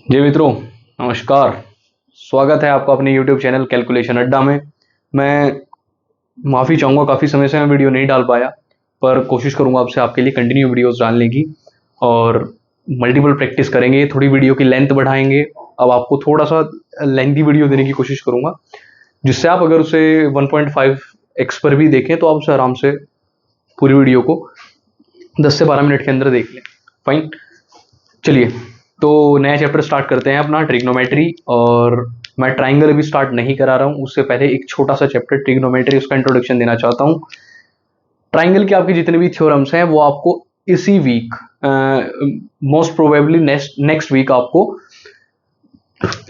जी मित्रों, नमस्कार। स्वागत है आपका अपने YouTube चैनल कैलकुलेशन अड्डा में। मैं माफ़ी चाहूँगा, काफ़ी समय से मैं वीडियो नहीं डाल पाया, पर कोशिश करूँगा आपसे आपके लिए कंटिन्यू वीडियोस डालने की और मल्टीपल प्रैक्टिस करेंगे। थोड़ी वीडियो की लेंथ बढ़ाएंगे। अब आपको थोड़ा सा लेंथी वीडियो देने की कोशिश करूँगा, जिससे आप अगर उसे 1.5x पर भी देखें तो आप उसे आराम से पूरी वीडियो को 10 से 12 मिनट के अंदर देख लें। फाइन, चलिए तो नया चैप्टर स्टार्ट करते हैं अपना ट्रिग्नोमेट्री। और मैं ट्राइंगल अभी स्टार्ट नहीं करा रहा हूँ, उससे पहले एक छोटा सा चैप्टर ट्रिग्नोमेट्री, उसका इंट्रोडक्शन देना चाहता हूँ। ट्राइंगल के आपके जितने भी थ्योरम्स हैं वो आपको इसी week, most probably next week आपको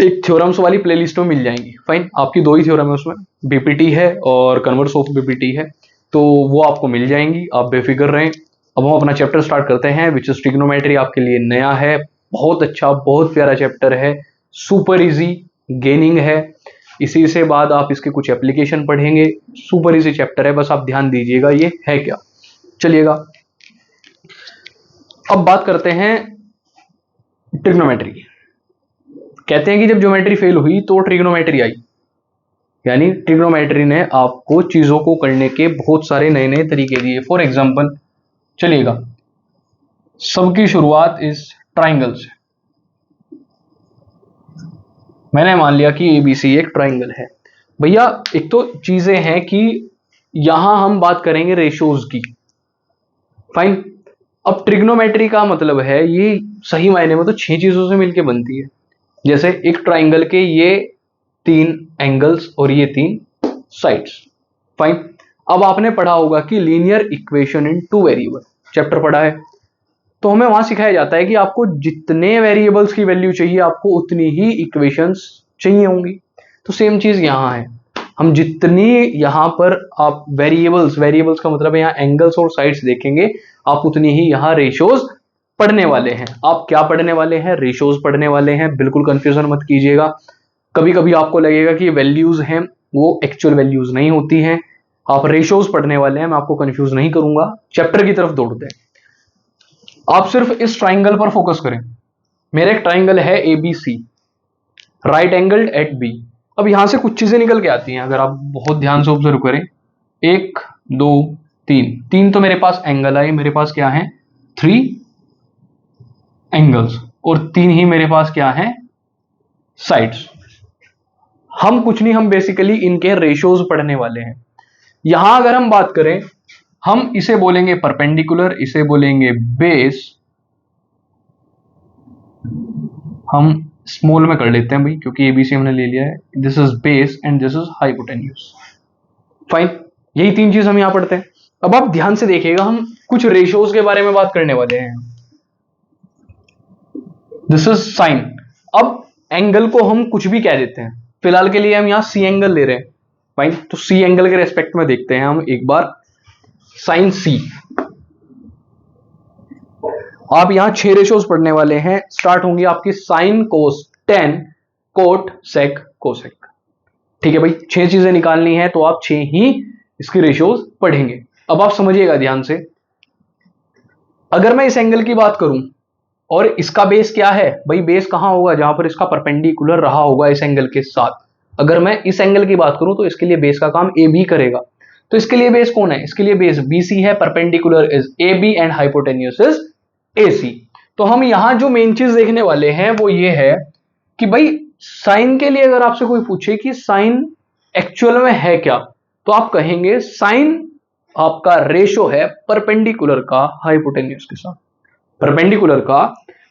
एक थ्योरम्स वाली प्लेलिस्ट में मिल जाएंगी। फाइन, आपकी दो ही थ्योरम है उसमें, बीपीटी है और कन्वर्स ऑफ बीपीटी है, तो वो आपको मिल जाएंगी, आप बेफिक्र रहें। अब हम अपना चैप्टर स्टार्ट करते हैं, विच इज ट्रिग्नोमेट्री। आपके लिए नया है, बहुत अच्छा, बहुत प्यारा चैप्टर है, सुपर इजी गेनिंग है। इसी से बाद आप इसके कुछ एप्लीकेशन पढ़ेंगे। सुपर इजी चैप्टर है, बस आप ध्यान दीजिएगा ये है क्या। चलिएगा, अब बात करते हैं ट्रिग्नोमेट्री की। कहते हैं कि जब ज्योमेट्री फेल हुई तो ट्रिग्नोमेट्री आई, यानी ट्रिग्नोमेट्री ने आपको चीजों को करने के बहुत सारे नए नए तरीके दिए। फॉर एग्जाम्पल, चलिएगा, सबकी शुरुआत इस ट्राइंगल से। मैंने मान लिया कि एबीसी एक ट्राइंगल है। भैया एक तो चीजें हैं कि यहां हम बात करेंगे रेशोज की। फाइन, अब ट्रिग्नोमेट्री का मतलब है ये सही मायने में तो 6 चीजों से मिलकर बनती है। जैसे एक ट्राइंगल के ये 3 एंगल्स और ये 3 साइड्स। फाइन, अब आपने पढ़ा होगा कि linear equation in 2 variable chapter पढ़ा है, तो हमें वहां सिखाया जाता है कि आपको जितने वेरिएबल्स की वैल्यू चाहिए आपको उतनी ही इक्वेशंस चाहिए होंगी। तो सेम चीज यहां है, हम जितनी यहां पर आप वेरिएबल्स वेरिएबल्स का मतलब है यहाँ एंगल्स और साइड्स देखेंगे, आप उतनी ही यहाँ रेशोज पढ़ने वाले हैं। आप क्या पढ़ने वाले हैं? रेशोज पढ़ने वाले हैं। बिल्कुल कंफ्यूजन मत कीजिएगा। कभी कभी आपको लगेगा कि वैल्यूज हैं, वो एक्चुअल वैल्यूज नहीं होती हैं। आप रेशोज पढ़ने वाले हैं, मैं आपको कंफ्यूज नहीं करूंगा। चैप्टर की तरफ दौड़ते हैं। आप सिर्फ इस ट्राइंगल पर फोकस करें। मेरा एक ट्राइंगल है A B C, right angled at B. अब यहां से कुछ चीजें निकल के आती हैं, अगर आप बहुत ध्यान से ऑब्जर्व करें। एक, दो, तीन, तीन तो मेरे पास एंगल आए, मेरे पास क्या है? 3 एंगल्स। और 3 ही मेरे पास क्या है? साइड्स। हम कुछ नहीं, हम बेसिकली इनके रेशोज पढ़ने वाले हैं। यहां अगर हम बात करें, हम इसे बोलेंगे परपेंडिकुलर, इसे बोलेंगे बेस। हम स्मॉल में कर लेते हैं भाई, क्योंकि एबीसी हमने ले लिया है। This is base and this is hypotenuse. Fine, यही 3 चीज हम यहां पढ़ते हैं। अब आप ध्यान से देखिएगा, हम कुछ रेशियोज के बारे में बात करने वाले हैं। This is sine. अब एंगल को हम कुछ भी कह देते हैं, फिलहाल के लिए हम यहां सी एंगल ले रहे हैं। फाइन, तो सी एंगल के रेस्पेक्ट में देखते हैं हम एक बार साइन सी। आप यहां 6 रेशियोज पढ़ने वाले हैं। स्टार्ट होंगी आपकी sine cos tan cot sec cosec. ठीक है भाई, 6 चीजें निकालनी है तो आप 6 ही इसकी रेशियोज पढ़ेंगे। अब आप समझिएगा ध्यान से, अगर मैं इस एंगल की बात करूं और इसका बेस क्या है भाई? बेस कहां होगा? जहां पर इसका परपेंडिकुलर रहा होगा इस एंगल के साथ। अगर मैं इस एंगल की बात करूं तो इसके लिए बेस का काम ए बी करेगा। तो इसके लिए बेस कौन है? इसके लिए बेस बी सी है, perpendicular is A B and hypotenuse is A C. तो हम यहां जो मेन चीज देखने वाले हैं वो ये है कि भाई साइन के लिए अगर आपसे कोई पूछे कि साइन एक्चुअल में है क्या, तो आप कहेंगे साइन आपका रेशो है परपेंडिकुलर का हाइपोटेन्यूज के साथ। परपेंडिकुलर का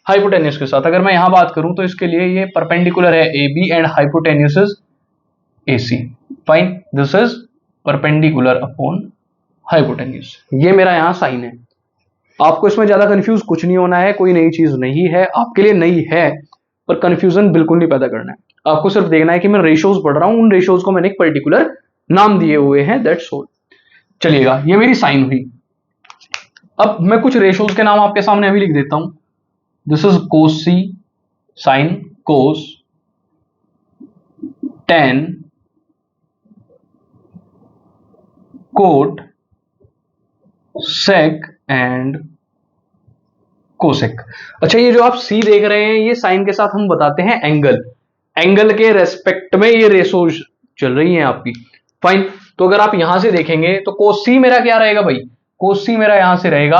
हाइपोटेन्यूज के साथ अगर मैं यहां बात करूं तो इसके लिए ये परपेंडिकुलर है A B and hypotenuse is A C. Fine, this is perpendicular upon hypotenuse. ये मेरा यहां साइन है। आपको इसमें ज्यादा कंफ्यूज कुछ नहीं होना है, कोई नई चीज नहीं है, आपके लिए नई है, पर कंफ्यूजन बिल्कुल नहीं पैदा करना है। आपको सिर्फ देखना है कि मैं रेशियोज पढ़ रहा हूं, उन रेशियोज को मैंने एक पर्टिकुलर नाम दिए हुए हैं, दैट्स ऑल। चलिएगा, ये मेरी साइन हुई। अब मैं कुछ रेशियोज के नाम आपके सामने अभी लिख देता हूं। This is cos C, sine cos, tan, cot, sec and cosec. अच्छा, ये जो आप सी देख रहे हैं, ये साइन के साथ हम बताते हैं एंगल। एंगल के रेस्पेक्ट में ये रेशोज चल रही हैं आपकी। फाइन। तो अगर आप यहां से देखेंगे तो कोस सी मेरा क्या रहेगा भाई? कोस सी मेरा यहां से रहेगा,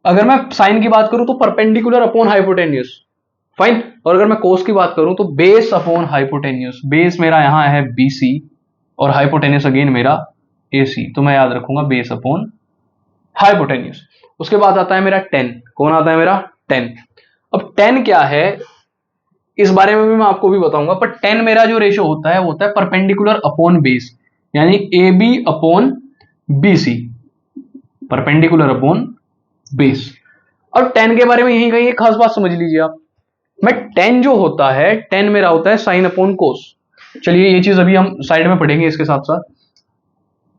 अगर मैं साइन की बात करूं तो परपेंडिकुलर अपॉन हाइपोटेन्यूस। फाइन। और अगर मैं कोस की बात करूं तो बेस अपॉन हाइपोटेन्यूस। बेस मेरा यहां है बीसी और हाइपोटेन्यूस अगेन मेरा एसी, तो मैं याद रखूंगा बेस अपॉन हाइपोटेन्यूस। उसके बाद आता है मेरा टेन। कौन आता है मेरा? टेन। अब टेन क्या है इस बारे में भी मैं आपको भी बताऊंगा, पर टेन मेरा जो रेशो होता है वो होता है परपेंडिकुलर अपॉन बेस, यानी A B upon B C, perpendicular upon base. और टेन के बारे में यही कहीं एक खास बात समझ लीजिए आप। मैं टेन जो होता है, टेन मेरा होता है साइन अपॉन कोस। चलिए ये चीज अभी हम साइड में पढ़ेंगे इसके साथ साथ।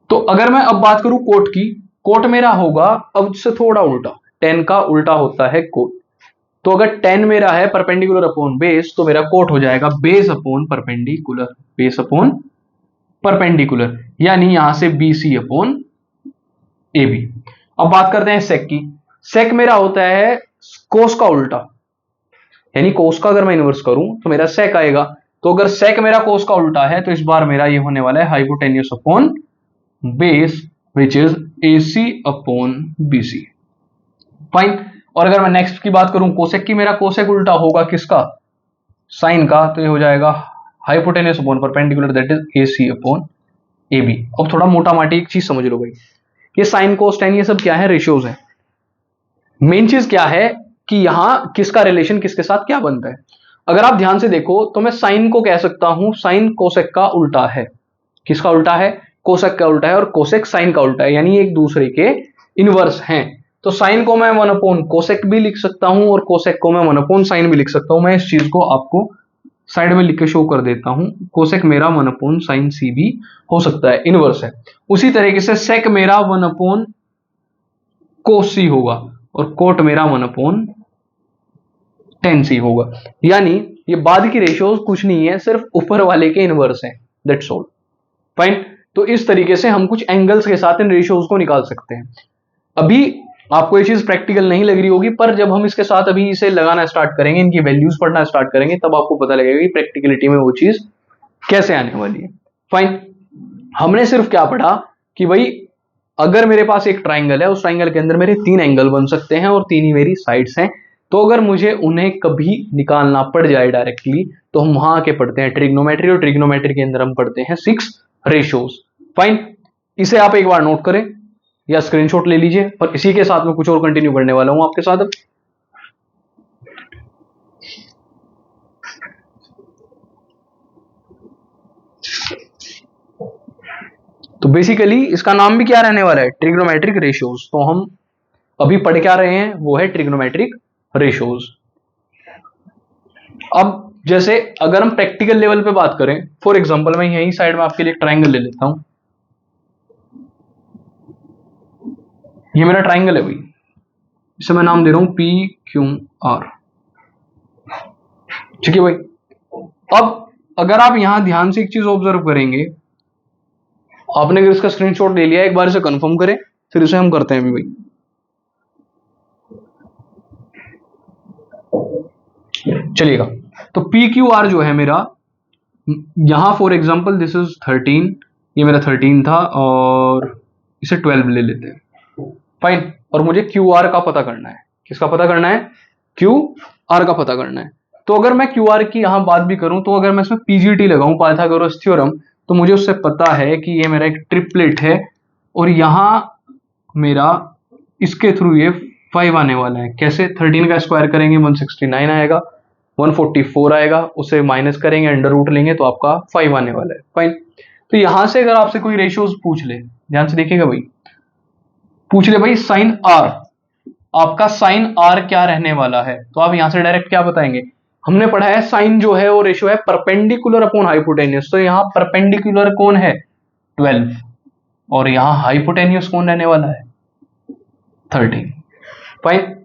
तो अगर मैं अब बात करूं कोट की, कोट मेरा होगा अब से थोड़ा उल्टा, टेन का उल्टा होता है कोट। तो अगर टेन मेरा है परपेंडिकुलर अपॉन बेस, तो मेरा कोट हो जाएगा base upon perpendicular, base upon perpendicular, यानी यहां से बीसी अपॉन ए बी। अब बात करते हैं सेक की। सेक मेरा होता है कोस का उल्टा, यानी कोस का अगर मैं इनवर्स करूं तो मेरा सेक आएगा। तो अगर सेक मेरा कोस का उल्टा है तो इस बार मेरा ये होने वाला है hypotenuse upon base which is AC upon BC। Fine. और अगर मैं नेक्स्ट की बात करूं कोसेक की, मेरा कोसेक उल्टा होगा किसका? साइन का, तो ये हो जाएगा hypotenuse upon perpendicular that is AC upon AB। अब थोड़ा मोटा माटी एक चीज समझ लो भाई, ये साइन कोस टेन ये सब क्या है? रेशियोज है। मेन चीज क्या है कि यहां किसका रिलेशन किसके साथ क्या बनता है। अगर आप ध्यान से देखो तो मैं साइन को कह सकता हूं साइन कोसेक का उल्टा है। किसका उल्टा है? कोसेक का उल्टा है, और कोसेक साइन का उल्टा है, यानी एक दूसरे के इनवर्स हैं। तो साइन को मैं वन अपॉन कोसेक भी लिख सकता हूं और कोसेक को मैं वन अपॉन साइन भी लिख सकता हूं। मैं इस चीज को आपको साइड में लिख के शो कर देता हूं। कोसेक मेरा वन अपॉन साइन सी भी हो सकता है, इनवर्स है। उसी तरीके से सेक मेरा वन अपॉन कोस सी होगा और कोट मेरा वन अपॉन टेन सी होगा। यानी ये बाद की रेशियोज कुछ नहीं है, सिर्फ ऊपर वाले के इनवर्स हैं, दैट्स ऑल। फाइन। तो इस तरीके से हम कुछ एंगल्स के साथ इन रेशियोज को निकाल सकते हैं। अभी आपको ये चीज प्रैक्टिकल नहीं लग रही होगी, पर जब हम इसके साथ अभी इसे लगाना स्टार्ट करेंगे, इनकी वैल्यूज पढ़ना स्टार्ट करेंगे, तब आपको पता लगेगा कि प्रैक्टिकलिटी में वो चीज कैसे आने वाली है। फाइन। हमने सिर्फ क्या पढ़ा कि भाई अगर मेरे पास एक ट्राइंगल है, उस ट्राइंगल के अंदर मेरे तीन एंगल बन सकते हैं और तीन ही मेरी साइड्स हैं। तो अगर मुझे उन्हें कभी निकालना पड़ जाए डायरेक्टली, तो हम वहां आके पढ़ते हैं ट्रिग्नोमेट्री, और ट्रिग्नोमेट्री के अंदर हम पढ़ते हैं 6 रेशियोज। फाइन। इसे आप एक बार नोट करें या स्क्रीनशॉट ले लीजिए, और इसी के साथ में कुछ और कंटिन्यू करने वाला हूं आपके साथ। तो बेसिकली इसका नाम भी क्या रहने वाला है? Trigonometric ratios. तो हम अभी पढ़ क्या रहे हैं? वो है ट्रिग्नोमेट्रिक रेशियोज। अब जैसे अगर हम प्रैक्टिकल लेवल पे बात करें, फॉर एग्जांपल मैं यही साइड में आपके लिए ट्राइंगल ले लेता हूं। ये मेरा ट्राइंगल है भाई, इसे मैं नाम दे रहा हूं PQR। ठीक है भाई। अब अगर आप यहां ध्यान से एक चीज ऑब्जर्व करेंगे, आपने अगर इसका स्क्रीनशॉट ले लिया, एक बार इसे कंफर्म करें, फिर इसे हम करते हैं अभी भाई। चलिएगा। तो PQR जो है मेरा, यहां फॉर एग्जांपल दिस इज 13, ये मेरा 13 था और इसे 12 ले लेते हैं। फाइन। और मुझे QR का पता करना है। किसका पता करना है? QR का पता करना है। तो अगर मैं QR की यहां बात भी करूं, तो अगर मैं इसमें PGT लगाऊं, पाइथागोरस थ्योरम, तो मुझे उससे पता है कि ये मेरा एक ट्रिपलेट है और यहां मेरा इसके थ्रू ये 5 आने वाला है। कैसे? 13 का स्क्वायर करेंगे 169 आएगा, 144 आएगा, उसे माइनस करेंगे, अंडर रूट लेंगे, तो आपका 5 आने वाला है। फाइन। तो यहां से अगर आपसे कोई रेशियोज पूछ ले, ध्यान से देखिएगा भाई, पूछ ले भाई साइन R, आपका साइन R क्या रहने वाला है, तो आप यहां से डायरेक्ट क्या बताएंगे? हमने पढ़ा है साइन जो है वो रेशियो है परपेंडिकुलर अपॉन हाइपोटेन्यूस। तो यहां परपेंडिकुलर कौन है? 12, और यहां हाइपोटेन्यूस कौन रहने वाला है? 13। फाइन।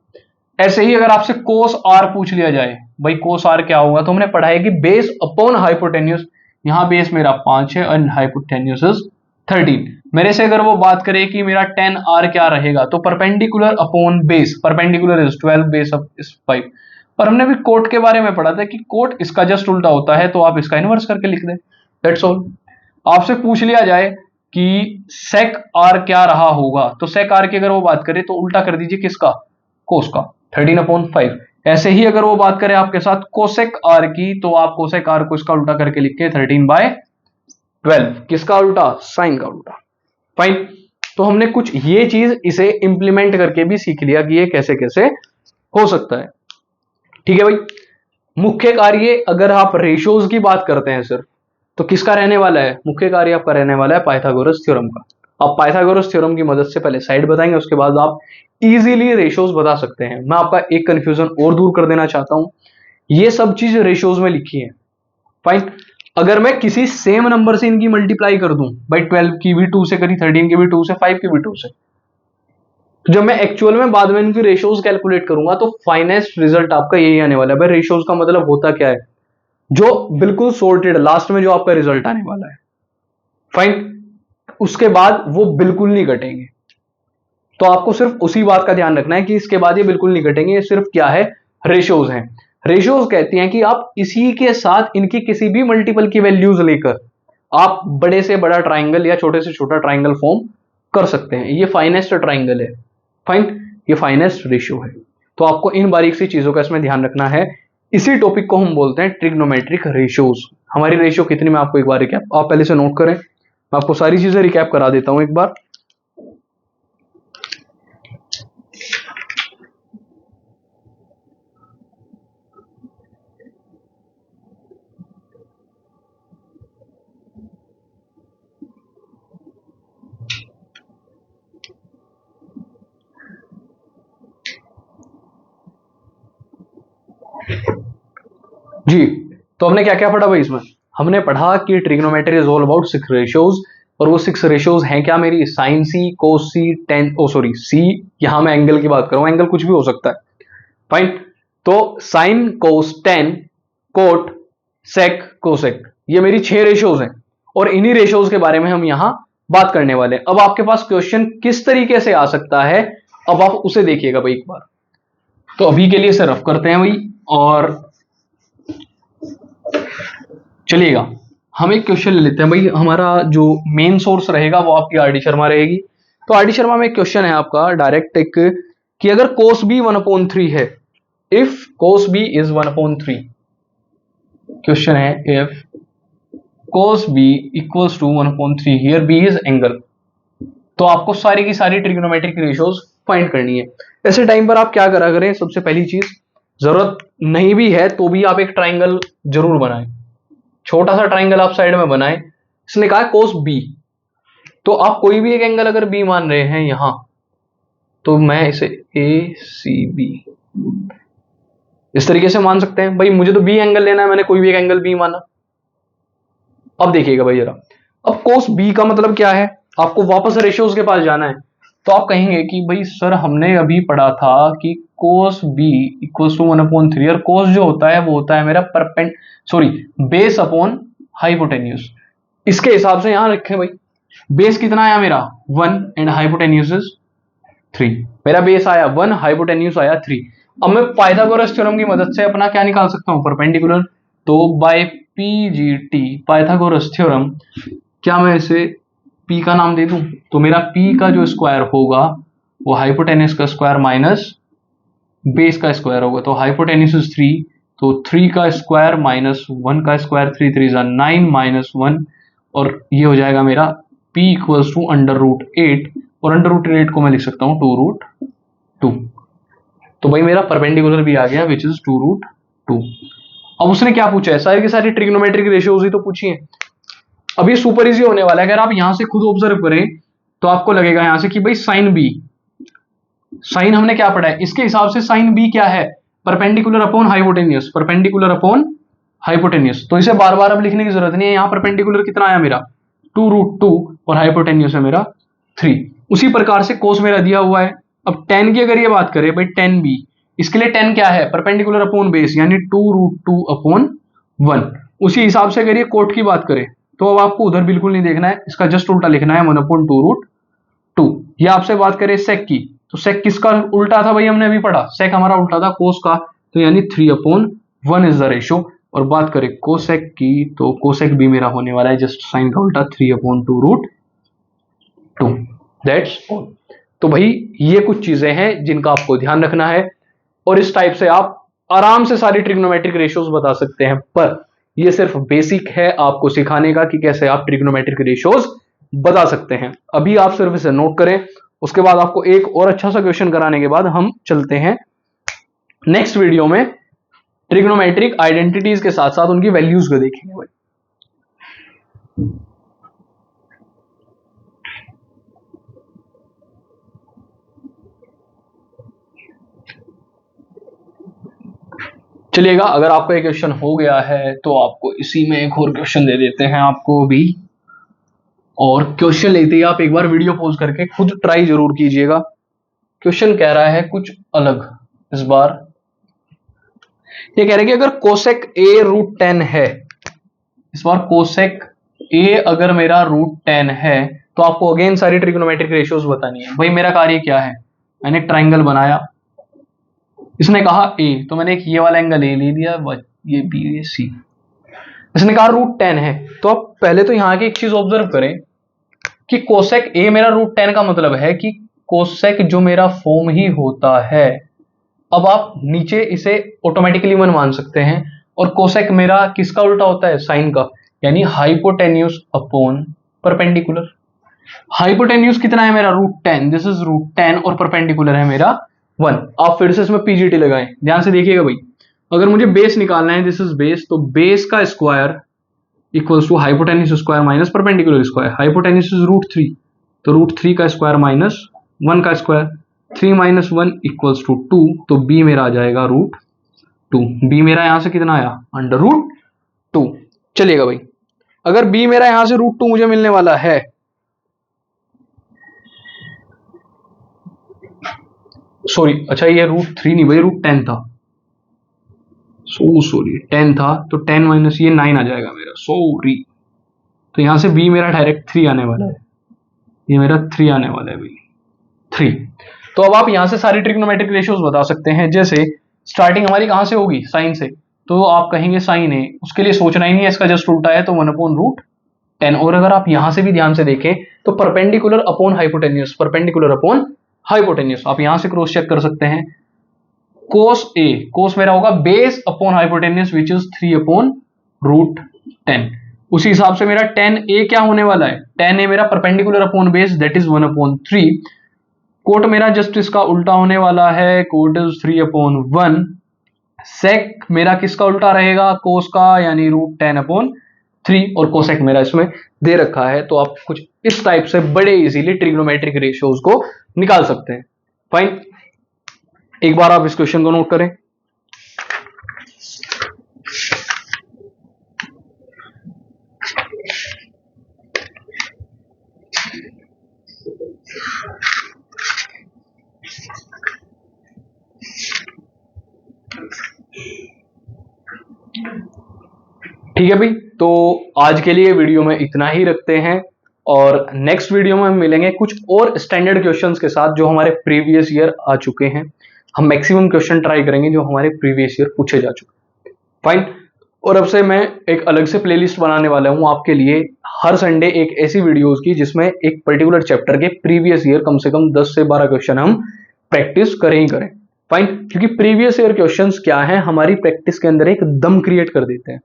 ऐसे ही अगर आपसे कोस R पूछ लिया जाए, भाई कोस R क्या होगा, तो हमने पढ़ा है कि बेस अपॉन हाइपोटेन्यूस, यहां बेस मेरा 5 है और हाइपोटेन्यूस इज 13। मेरे से अगर वो बात करे कि मेरा 10r क्या रहेगा, तो perpendicular upon base, perpendicular is 12, base of is 5। और हमने भी कोट के बारे में पढ़ा था कि कोट इसका जस्ट उल्टा होता है, तो आप इसका इनवर्स करके लिख दें, दैट्स ऑल। आपसे पूछ लिया जाए कि सेक आर क्या रहा होगा, तो सेक आर की अगर वो बात करे तो उल्टा कर दीजिए किसका, कोस का, 13/5। ऐसे ही अगर वो बात करे आपके साथ कोसेक आर की, तो आप कोसेक आर को इसका उल्टा करके लिख के 13/12, किसका उल्टा, साइन का उल्टा। फाइन। तो हमने कुछ ये चीज इसे इंप्लीमेंट करके भी सीख लिया कि ये कैसे कैसे हो सकता है। ठीक है भाई। मुख्य कार्य अगर आप रेशियोज की बात करते हैं सिर्फ, तो किसका रहने वाला है, मुख्य कार्य आपका रहने वाला है पाइथागोरस थ्योरम का। आप पाइथागोरस थ्योरम की मदद से पहले साइड बताएंगे, उसके बाद आप इजीली रेशियोज बता सकते हैं। मैं आपका एक कंफ्यूजन और दूर कर देना चाहता हूं, ये सब चीज रेशियोज में लिखी है। फाइन। अगर मैं किसी सेम नंबर से इनकी मल्टीप्लाई कर दूं, भाई 12 की भी 2 से करी, 13 की भी 2 से, 5 की भी 2 से, तो जब मैं एक्चुअल में बाद में इनकी रेशियोज कैलकुलेट करूंगा तो फाइनेस्ट रिजल्ट आपका यही आने वाला है। भाई रेशियोज का मतलब होता क्या है, जो बिल्कुल सॉर्टेड, लास्ट में जो आपका रिजल्ट आने वाला है। फाइन। उसके बाद वो बिल्कुल नहीं घटेंगे, तो आपको सिर्फ उसी बात का ध्यान रखना है कि इसके बाद ये बिल्कुल नहीं घटेंगे। ये सिर्फ क्या है, रेशियोज हैं। रेशियोज कहती हैं कि आप इसी के साथ इनकी किसी भी मल्टीपल की वैल्यूज लेकर आप बड़े से बड़ा ट्राइंगल या छोटे से छोटा ट्राइंगल फॉर्म कर सकते हैं। ये फाइनेस्ट ट्राइंगल है। फाइन। ये फाइनेस्ट रेशियो है। तो आपको इन बारीक सी चीजों का इसमें ध्यान रखना है। इसी टॉपिक को हम बोलते हैं ट्रिग्नोमेट्रिक रेशियोज। हमारी रेशियो कितनी, मैं आपको एक बार रिकैप, आप पहले से नोट करें, मैं आपको सारी चीजें रिकैप करा देता हूं एक बार। जी, तो हमने क्या क्या पढ़ा भाई इसमें, हमने पढ़ा कि trigonometry is all about 6 ratios. और वो 6 रेशियोज हैं क्या मेरी, साइन सी, कोस सी, टेन, ओ सॉरी सी, यहां मैं एंगल की बात कर रहा हूं, एंगल कुछ भी हो सकता है। फाइन। तो sign, cos, tan, cot, sec, cosec, ये मेरी 6 रेशियोज हैं। और इन्हीं रेशियोज के बारे में हम यहां बात करने वाले हैं। अब आपके पास क्वेश्चन किस तरीके से आ सकता है, अब आप उसे देखिएगा भाई एक बार। तो अभी के लिए इसे रफ करते हैं भाई, और चलिएगा हम एक क्वेश्चन ले लेते हैं भाई। हमारा जो मेन सोर्स रहेगा वो आपकी आरडी शर्मा रहेगी। तो आरडी शर्मा में एक क्वेश्चन है आपका डायरेक्ट एक, कि अगर कोस बी 1/3 है, if cos B is 1/3, question है if cos B equals to 1/3, here B is angle, तो आपको सारी की सारी ट्रिग्नोमेट्रिक रेशियोज फाइंड करनी है। ऐसे टाइम पर आप क्या करा करें, सबसे पहली चीज, जरूरत नहीं भी है तो भी आप एक ट्राइंगल जरूर बनाएं, छोटा सा ट्राइंगल आप साइड में बनाएं। इसने कहा कोस बी, तो आप कोई भी एक एंगल अगर बी मान रहे हैं यहां, तो मैं इसे ए सी बी इस तरीके से मान सकते हैं। भाई मुझे तो बी एंगल लेना है, मैंने कोई भी एक एंगल बी माना। अब देखिएगा भाई जरा, अब कोस बी का मतलब क्या है, आपको वापस रेशियोज के पास जाना है। तो आप कहेंगे कि भाई सर हमने अभी पढ़ा था कि कोस बी इक्वल्स टू 1/3, और कोस जो होता है वो होता है मेरा बेस अपॉन हाइपोटेन्यूज। इसके हिसाब से यहां रखें भाई, बेस कितना आया मेरा 1 एंड हाइपोटेन्यूज इज 3। मेरा बेस आया 1, हाइपोटेन्यूज आया 3। अब मैं पाइथागोरस थ्योरम की मदद से अपना क्या निकाल सकता हूं, परपेंडिकुलर। तो बाय पीजीटी, पाइथागोरस थ्योरम, क्या मैं इसे पी का नाम दे दूं, तो मेरा पी का जो स्क्वायर होगा वो हाइपोटेन्यूज का स्क्वायर माइनस बेस का स्क्वायर होगा। तो हाइपोटेन्यूज इज 3, तो 3 का स्क्वायर माइनस 1 का स्क्वायर, 3 3 9 माइनस 1, और ये हो जाएगा मेरा p इक्वल्स टू √8, और √8 को मैं लिख सकता हूं 2√2। तो भाई मेरा परपेंडिकुलर भी आ गया विच इज 2√2। अब उसने क्या पूछा है, सारी की सारी ट्रिग्नोमेट्रिक रेशियोज ही तो पूछी है। अब ये सुपर इजी होने वाला है। अगर आप यहां से खुद ऑब्जर्व करें तो आपको लगेगा यहां से कि भाई साइन बी, साइन हमने क्या पढ़ा है, इसके हिसाब से साइन बी क्या है, perpendicular upon hypotenuse, perpendicular upon hypotenuse. तो इसे बार बार अब लिखने की जरूरत नहीं है। यहां परपेंडिकुलर कितना आया मेरा 2√2, और हाइपोटेन्यूज है मेरा 3। उसी प्रकार से कोस मेरा दिया हुआ है। अब टेन की अगर ये बात करें भाई, टेन बी, इसके लिए टेन क्या है, परपेंडिकुलर अपॉन बेस, यानी 2√2/1। उसी हिसाब से अगर ये कोट की बात करें तो अब आपको उधर बिल्कुल नहीं देखना है, इसका जस्ट उल्टा लिखना है 1/2√2। ये आपसे बात करें सेक की, तो सेक किसका उल्टा था भाई, हमने अभी पढ़ा, सेक हमारा उल्टा था कोस का, तो यानी 3/1 इज द रेशो। और बात करें कोसेक की, तो कोसेक भी मेरा होने वाला है जस्ट साइन का उल्टा 3/2√2। That's all. तो भाई ये कुछ चीजें हैं जिनका आपको ध्यान रखना है, और इस टाइप से आप आराम से सारी ट्रिग्नोमेट्रिक रेशियोज बता सकते हैं। पर ये सिर्फ बेसिक है आपको सिखाने का कि कैसे आप ट्रिग्नोमेट्रिक रेशियोज बता सकते हैं। अभी आप सिर्फ इसे नोट करें, उसके बाद आपको एक और अच्छा सा क्वेश्चन कराने के बाद हम चलते हैं नेक्स्ट वीडियो में ट्रिग्नोमेट्रिक आइडेंटिटीज के साथ साथ उनकी वैल्यूज को देखेंगे भाई। चलिएगा, अगर आपका एक क्वेश्चन हो गया है तो आपको इसी में एक और क्वेश्चन दे देते हैं आपको भी। और क्वेश्चन लेते ही आप एक बार वीडियो पॉज करके खुद ट्राई जरूर कीजिएगा। क्वेश्चन कह रहा है कुछ अलग इस बार। ये कह रहे हैं कि अगर कोसेक a√10 है, इस बार कोसेक a अगर मेरा √10 है, तो आपको अगेन सारी ट्रिग्नोमेट्रिक रेशियोज बतानी है। भाई मेरा कार्य क्या है, मैंने ट्राइंगल बनाया, इसने कहा a, तो मैंने एक ये वाला एंगल a ले लिया, ये b ये c। इसने कहा √10 है, तो आप पहले तो यहां की एक चीज ऑब्जर्व करें कि कोसेक a मेरा √10 का मतलब है कि कोसेक जो मेरा फॉर्म ही होता है। अब आप नीचे इसे ऑटोमेटिकली 1 मान सकते हैं, और कोसेक मेरा किसका उल्टा होता है, साइन का, यानी हाइपोटेन्यूज अपॉन परपेंडिकुलर। हाइपोटेन्यूज कितना है मेरा, √10, दिस इज √10, और परपेंडिकुलर है मेरा 1। आप फिर से इसमें पीजीटी लगाएं, ध्यान से देखिएगा भाई। अगर मुझे बेस निकालना है, दिस इज बेस, तो बेस का square equals to hypotenuse square minus perpendicular square. Hypotenuse is √3, तो √3 का स्क्वायर माइनस 1 का स्क्वायर, 3 - 1 इक्वल्स टू 2, तो b मेरा आ जाएगा √2। b मेरा यहां से कितना आया, √2। चलिएगा भाई, अगर b मेरा यहां से √2 मुझे मिलने वाला है, सॉरी अच्छा ये √3 नहीं भाई, √10 था, सॉरी 10 था, तो 10 माइनस ये 9 आ जाएगा मेरा, सॉरी। तो यहां से b मेरा डायरेक्ट 3 आने वाला है, ये मेरा 3 आने वाला है भाई, 3। तो अब आप यहां से सारी ट्रिग्नोमेट्रिक रेशियोज बता सकते हैं। जैसे स्टार्टिंग हमारी कहां से होगी, साइन से, तो आप कहेंगे साइन है, उसके लिए सोचना ही नहीं है, इसका जस्ट उल्टा है, तो 1/√10। और अगर आप यहां से भी ध्यान से देखें तो perpendicular upon hypotenuse, perpendicular upon hypotenuse, आप यहां से क्रॉस चेक कर सकते हैं। कोस a, कोस मेरा होगा base upon hypotenuse which is 3/√10। उसी हिसाब से मेरा 10a क्या होने वाला है, 10a मेरा perpendicular upon base, that is 1/3। Cot मेरा जस्ट इसका उल्टा होने वाला है, कोट इज 3/1। सेक मेरा किसका उल्टा रहेगा, कोस का, यानी √10/3, और कोसेक मेरा इसमें दे रखा है। तो आप कुछ इस टाइप से बड़े इजीली ट्रिग्नोमेट्रिक रेशियोज को निकाल सकते हैं। फाइन, एक बार आप इस क्वेश्चन को नोट करें। ठीक है भाई, तो आज के लिए वीडियो में इतना ही रखते हैं, और नेक्स्ट वीडियो में हम मिलेंगे कुछ और स्टैंडर्ड क्वेश्चंस के साथ जो हमारे प्रीवियस ईयर आ चुके हैं। हम मैक्सिमम क्वेश्चन ट्राई करेंगे जो हमारे प्रीवियस ईयर पूछे जा चुके हैं। फाइन, और अब से मैं एक अलग से प्लेलिस्ट बनाने वाला हूं आपके लिए, हर संडे एक ऐसी वीडियोस की जिसमें एक पर्टिकुलर चैप्टर के प्रीवियस ईयर कम से कम 10 से 12 क्वेश्चन हम प्रैक्टिस करें ही करें। फाइन, क्योंकि प्रीवियस ईयर क्वेश्चंस क्या है, हमारी प्रैक्टिस के अंदर एक दम क्रिएट कर देते हैं,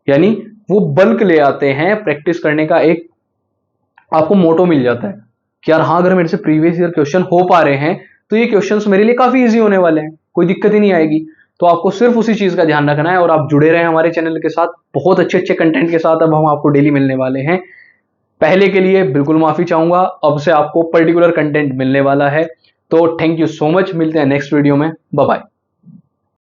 यानी वो बल्क ले आते हैं प्रैक्टिस करने का, एक आपको मोटो मिल जाता है कि यार हाँ, अगर मेरे से प्रीवियस ईयर क्वेश्चन हो पा रहे हैं तो ये क्वेश्चंस मेरे लिए काफी इजी होने वाले हैं, कोई दिक्कत ही नहीं आएगी। तो आपको सिर्फ उसी चीज का ध्यान रखना है, और आप जुड़े रहें हमारे चैनल के साथ, बहुत अच्छे अच्छे कंटेंट के साथ अब हम आपको डेली मिलने वाले हैं। पहले के लिए बिल्कुल माफी चाहूंगा, अब से आपको पर्टिकुलर कंटेंट मिलने वाला है। तो थैंक यू सो मच, मिलते हैं नेक्स्ट वीडियो में, बाय बाय।